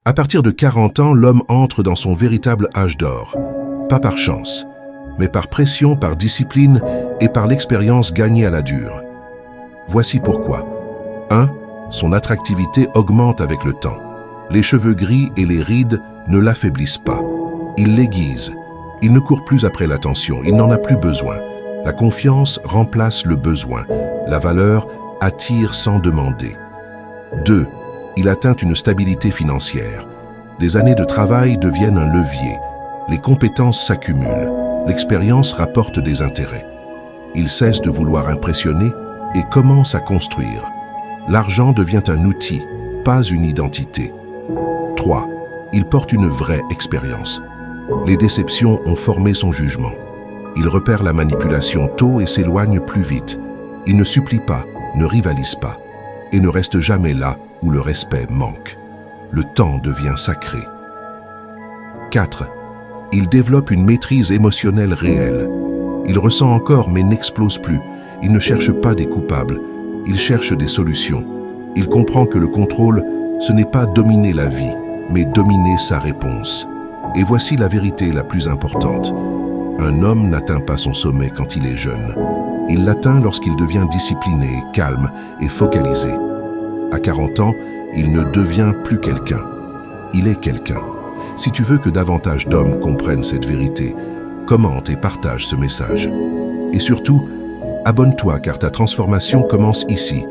À partir de 40 ans, l'homme entre dans son véritable âge d'or. Pas par chance, mais par pression, par discipline et par l'expérience gagnée à la dure. Voici pourquoi. 1. Son attractivité augmente avec le temps. Les cheveux gris et les rides ne l'affaiblissent pas. Ils l'aiguisent. Il ne court plus après l'attention, il n'en a plus besoin. La confiance remplace le besoin. La valeur attire sans demander. 2. Il atteint une stabilité financière. Des années de travail deviennent un levier. Les compétences s'accumulent. L'expérience rapporte des intérêts. Il cesse de vouloir impressionner et commence à construire. L'argent devient un outil, pas une identité. 3. Il porte une vraie expérience. Les déceptions ont formé son jugement. Il repère la manipulation tôt et s'éloigne plus vite. Il ne supplie pas, ne rivalise pas, et ne reste jamais là où le respect manque. Le temps devient sacré. 4. Il développe une maîtrise émotionnelle réelle. Il ressent encore mais n'explose plus. Il ne cherche pas des coupables, il cherche des solutions. Il comprend que le contrôle, ce n'est pas dominer la vie, mais dominer sa réponse. Et voici la vérité la plus importante. Un homme n'atteint pas son sommet quand il est jeune. Il l'atteint lorsqu'il devient discipliné, calme et focalisé. À 40 ans, il ne devient plus quelqu'un. Il est quelqu'un. Si tu veux que davantage d'hommes comprennent cette vérité, commente et partage ce message. Et surtout, abonne-toi car ta transformation commence ici,